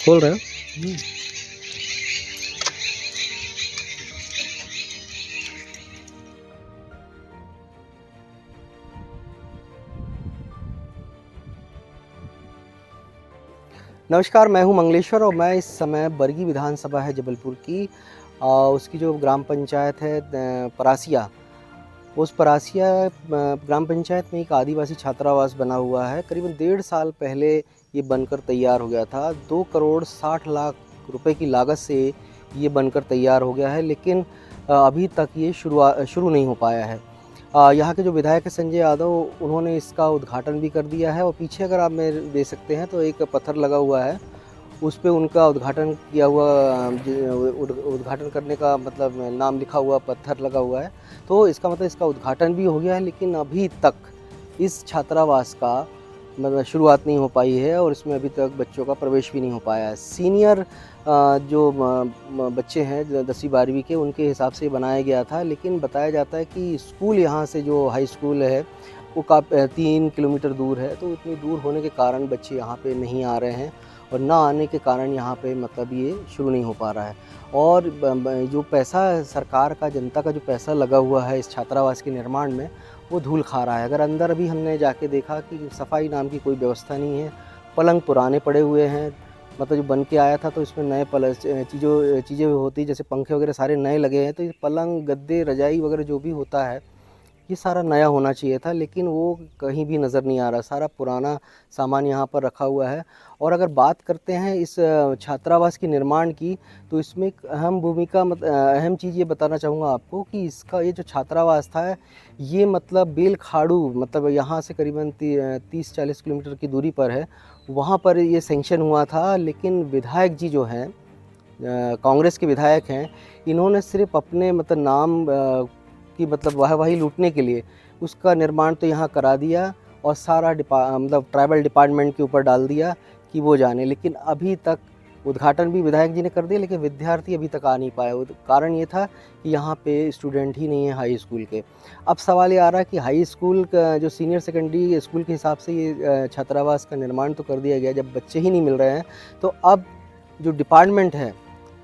खोल रहे हो? नमस्कार, मैं हूं मंगलेश्वर और मैं इस समय बरगी विधानसभा है जबलपुर की, उसकी जो ग्राम पंचायत है परासिया, उस परासिया ग्राम पंचायत में एक आदिवासी छात्रावास बना हुआ है। करीबन 1.5 साल पहले ये बनकर तैयार हो गया था। 2 करोड़ 60 लाख रुपए की लागत से ये बनकर तैयार हो गया है, लेकिन अभी तक ये शुरू नहीं हो पाया है। यहाँ के जो विधायक हैं संजय यादव, उन्होंने इसका उद्घाटन भी कर दिया है और पीछे अगर आप मेरे देख सकते हैं तो एक पत्थर लगा हुआ है, उस पे उनका उद्घाटन किया हुआ, उद्घाटन करने का मतलब नाम लिखा हुआ पत्थर लगा हुआ है। तो इसका मतलब इसका उद्घाटन भी हो गया है, लेकिन अभी तक इस छात्रावास का मतलब शुरुआत नहीं हो पाई है और इसमें अभी तक बच्चों का प्रवेश भी नहीं हो पाया है। सीनियर जो बच्चे हैं 10वीं 12वीं के, उनके हिसाब से बनाया गया था, लेकिन बताया जाता है कि स्कूल यहाँ से जो हाई स्कूल है वो 3 किलोमीटर दूर है। तो इतनी दूर होने के कारण बच्चे यहाँ पे नहीं आ रहे हैं और ना आने के कारण यहाँ पे मतलब ये शुरू नहीं हो पा रहा है। और जो पैसा सरकार का, जनता का जो पैसा लगा हुआ है इस छात्रावास के निर्माण में, वो धूल खा रहा है। अगर अंदर अभी हमने जाके देखा कि सफाई नाम की कोई व्यवस्था नहीं है, पलंग पुराने पड़े हुए हैं, मतलब जो बन के आया था तो इसमें नए चीज़ें होती, जैसे पंखे वगैरह सारे नए लगे हैं, तो ये पलंग, गद्दे, रजाई वगैरह जो भी होता है ये सारा नया होना चाहिए था, लेकिन वो कहीं भी नज़र नहीं आ रहा। सारा पुराना सामान यहाँ पर रखा हुआ है। और अगर बात करते हैं इस छात्रावास के निर्माण की, तो इसमें एक अहम चीज़ ये बताना चाहूँगा आपको कि इसका ये जो छात्रावास था, ये मतलब बेलखाड़ू, मतलब यहाँ से करीबन 30-40 किलोमीटर की दूरी पर है, वहाँ पर ये सैंक्शन हुआ था। लेकिन विधायक जी जो हैं, कांग्रेस के विधायक हैं, इन्होंने सिर्फ अपने मतलब नाम कि मतलब वाहवाही लूटने के लिए उसका निर्माण तो यहाँ करा दिया और सारा मतलब ट्राइबल डिपार्टमेंट के ऊपर डाल दिया कि वो जाने। लेकिन अभी तक उद्घाटन भी विधायक जी ने कर दिया, लेकिन विद्यार्थी अभी तक आ नहीं पाए। कारण ये था कि यहाँ पे स्टूडेंट ही नहीं है हाई स्कूल के। अब सवाल ये आ रहा है कि हाई स्कूल का जो सीनियर सेकेंडरी स्कूल के हिसाब से ये छात्रावास का निर्माण तो कर दिया गया, जब बच्चे ही नहीं मिल रहे हैं तो अब जो डिपार्टमेंट है,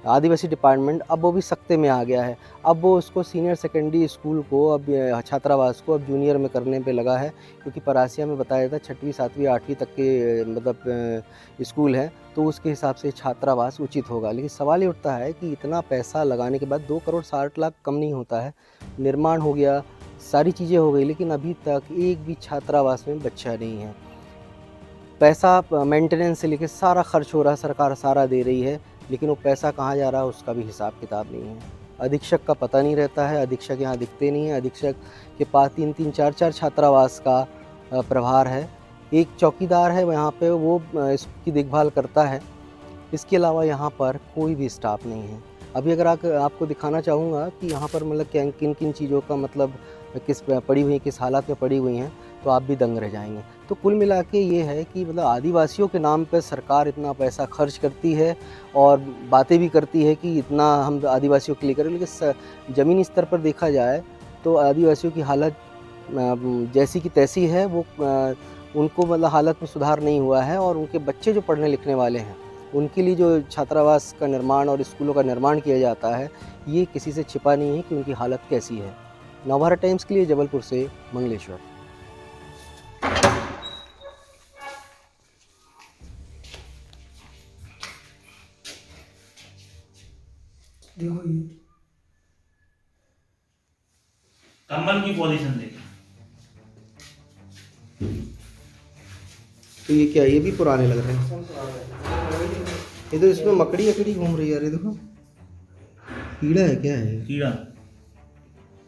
आदिवासी डिपार्टमेंट, अब वो भी सख्ते में आ गया है। अब वो उसको सीनियर सेकेंडरी स्कूल को, अब छात्रावास को अब जूनियर में करने पे लगा है, क्योंकि परासिया में बताया था 6वीं 7वीं 8वीं तक के मतलब स्कूल है, तो उसके हिसाब से छात्रावास उचित होगा। लेकिन सवाल ये उठता है कि इतना पैसा लगाने के बाद 2 करोड़ 60 लाख कम नहीं होता है, निर्माण हो गया, सारी चीज़ें हो गई, लेकिन अभी तक एक भी छात्रावास में बच्चा नहीं है। पैसा मेंटेनेंस से लेकर सारा खर्च हो रहा है, सरकार सारा दे रही है, लेकिन वो पैसा कहाँ जा रहा है उसका भी हिसाब किताब नहीं है। अधीक्षक का पता नहीं रहता है, अधीक्षक यहाँ दिखते नहीं हैं। अधीक्षक के पास 3-3 4-4 छात्रावास का प्रभार है। एक चौकीदार है यहाँ पे, वो इसकी देखभाल करता है। इसके अलावा यहाँ पर कोई भी स्टाफ नहीं है। अभी अगर आपको दिखाना चाहूँगा कि यहाँ पर मतलब किन किन चीज़ों का मतलब पड़ी हुई, किस हालत में पड़ी हुई हैं, तो आप भी दंग रह जाएंगे। तो कुल मिला के ये है कि मतलब आदिवासियों के नाम पे सरकार इतना पैसा खर्च करती है और बातें भी करती है कि इतना हम आदिवासियों के लिए करें, लेकिन ज़मीनी स्तर पर देखा जाए तो आदिवासियों की हालत जैसी की तैसी है। वो उनको मतलब हालत में सुधार नहीं हुआ है और उनके बच्चे जो पढ़ने लिखने वाले हैं, उनके लिए जो छात्रावास का निर्माण और स्कूलों का निर्माण किया जाता है, ये किसी से छिपा नहीं है कि उनकी हालत कैसी है। नवभारत टाइम्स के लिए जबलपुर से मंगलेश्वर। देखो ये कम्बल की पोजीशन देखो। तो ये क्या, ये भी पुराने लग रहे हैं। ये तो इसमें मकड़ी अकड़ी घूम रही है। अरे देखो, कीड़ा है, क्या है कीड़ा?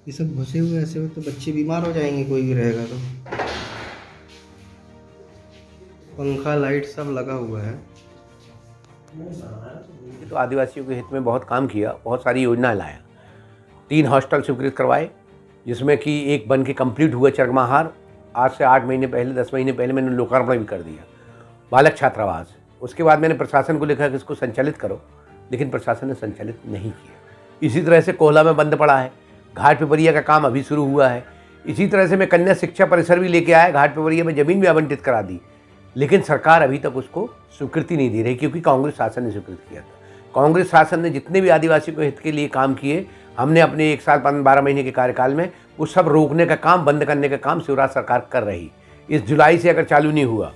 ये सब घुसे हुए ऐसे में तो बच्चे बीमार हो जाएंगे, कोई भी रहेगा तो। पंखा लाइट सब लगा हुआ है। तो आदिवासियों के हित में बहुत काम किया, बहुत सारी योजनाएं लाया। 3 हॉस्टल स्वीकृत करवाए, जिसमें कि एक बन के कंप्लीट हुआ चरगमाहार। आज से 8 महीने पहले, 10 महीने पहले मैंने लोकार्पण भी कर दिया। बालक छात्रावास, उसके बाद मैंने प्रशासन को लिखा कि इसको संचालित करो, लेकिन प्रशासन ने संचालित नहीं किया। इसी तरह से कोहला में बंद पड़ा है। घाट पिपरिया का काम अभी शुरू हुआ है। इसी तरह से मैं कन्या शिक्षा परिसर भी लेके आया, घाट पिपरिया में ज़मीन भी आवंटित करा दी, लेकिन सरकार अभी तक उसको स्वीकृति नहीं दे रही, क्योंकि कांग्रेस शासन ने स्वीकृत किया था। कांग्रेस शासन ने जितने भी आदिवासियों के हित के लिए काम किए, हमने अपने 1 साल 12 महीने के कार्यकाल में वो सब रोकने का काम, बंद करने का काम शिवराज सरकार कर रही। इस जुलाई से अगर चालू नहीं हुआ,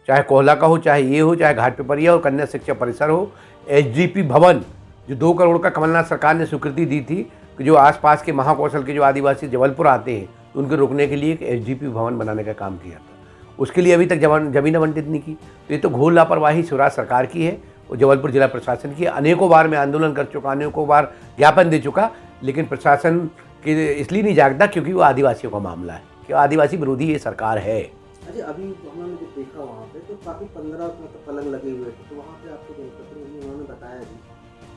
चाहे कोहला का हो, चाहे ये हो, चाहे घाट पिपरिया हो, कन्या शिक्षा परिसर हो, एसडीपी भवन जो 2 करोड़ का कमलनाथ सरकार ने स्वीकृति दी थी कि जो आसपास के महाकौशल के जो आदिवासी जबलपुर आते हैं तो उनको रोकने के लिए एक एसडीपी भवन बनाने का काम किया था। उसके लिए अभी तक जमीन आवंटित नहीं की। तो ये तो घोर लापरवाही शिवराज सरकार की है और जबलपुर जिला प्रशासन की। अनेकों बार मैं आंदोलन कर चुका, अनेकों बार ज्ञापन दे चुका, लेकिन प्रशासन के इसलिए नहीं जागता क्योंकि वो आदिवासियों का मामला है, कि आदिवासी विरोधी ये सरकार है। अच्छा, अभी हमने जब देखा वहाँ पे तो काफ़ी 15 मतलब पलंग लगे हुए थे, तो वहाँ पे आपको जनप्रतिनिधि उन्होंने बताया भी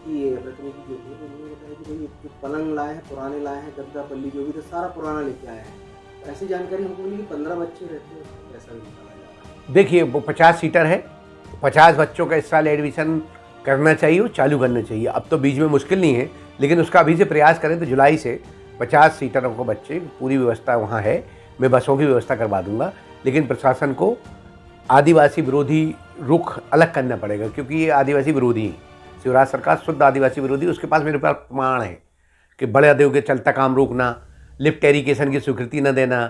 कि ये प्रतिनिधि जो थे उन्होंने बताया कि भाई जो पलंग लाए हैं, पुराने लाए हैं, गद्दा पल्ली जो भी था सारा पुराना लेके आए हैं। तो ऐसी जानकारी हमको मिली कि 15 बच्चे रहते हैं, ऐसा भी निकाला जा रहा है। देखिए, वो 50 सीटर है, 50 बच्चों का इस साल एडमिशन करना चाहिए और चालू करना चाहिए। अब तो बीच में मुश्किल नहीं है, लेकिन उसका अभी से प्रयास करें तो जुलाई से 50 सीटरों को बच्चे, पूरी व्यवस्था वहाँ है। मैं बसों की व्यवस्था करवा दूंगा, लेकिन प्रशासन को आदिवासी विरोधी रुख अलग करना पड़ेगा, क्योंकि ये आदिवासी विरोधी है। शिवराज सरकार शुद्ध आदिवासी विरोधी। उसके पास मेरे पास प्रमाण है कि बड़े उद्योग के चलता काम रोकना, लिफ्ट एरिगेशन की स्वीकृति न देना,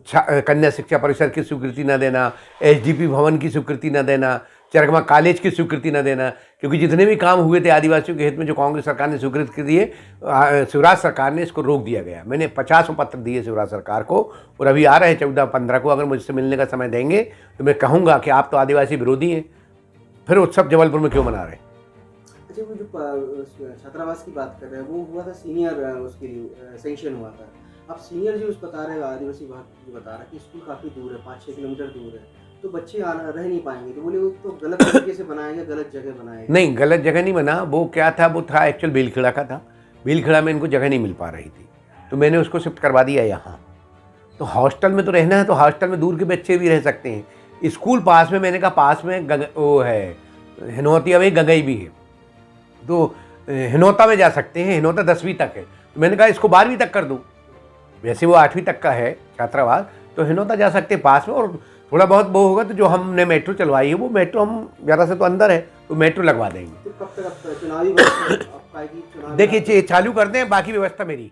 कन्या शिक्षा परिसर की स्वीकृति न देना, एसडीपी भवन की स्वीकृति न देना, चरगमा कॉलेज की स्वीकृति न देना, क्योंकि जितने भी काम हुए थे आदिवासियों के हित में जो कांग्रेस सरकार ने स्वीकृत कर दिए, शिवराज सरकार ने इसको रोक दिया गया। मैंने 50 पत्र दिए शिवराज सरकार को, और अभी आ रहे हैं 14-15 को। अगर मुझसे मिलने का समय देंगे तो मैं कहूँगा कि आप तो आदिवासी विरोधी हैं, फिर उत्सव जबलपुर में क्यों मना रहे हैं? अच्छा, वो जो छात्रावास की बात कर रहे हैं वो हुआ था सीनियर, उसके लिए सेंक्शन हुआ था। अब सीनियर जो उस बता रहे हैं, आदिवासी विभाग जो बता रहा है कि स्कूल काफ़ी दूर है, 5-6 किलोमीटर दूर है, तो बच्चे रह नहीं पाएंगे। तो बोले वो तो गलत तरीके से बनाया गया, गलत जगह बनाया गया। नहीं, गलत जगह नहीं बना। वो क्या था, वो था एक्चुअल बेलखेड़ा का था। बेलखेड़ा में इनको जगह नहीं मिल पा रही थी, तो मैंने उसको शिफ्ट करवा दिया यहाँ। तो हॉस्टल में तो रहना है, तो हॉस्टल में दूर के बच्चे भी रह सकते हैं। स्कूल पास में, मैंने कहा पास में वो है हिनौतिया में गंगई भी है, तो हिनौता में जा सकते हैं। हिनौता 10वीं तक है, तो मैंने कहा इसको 12वीं तक कर दूँ। वैसे वो 8वीं तक का है छात्रावास, तो हिनौता जा सकते हैं पास में। और थोड़ा बहुत वो होगा तो जो हमने मेट्रो चलवाई है, वो मेट्रो हम ज़्यादा से तो अंदर है, तो मेट्रो लगवा देंगे। तो कब तक चुनावी चुनावी देखिए, चालू कर दें, बाकी व्यवस्था मेरी।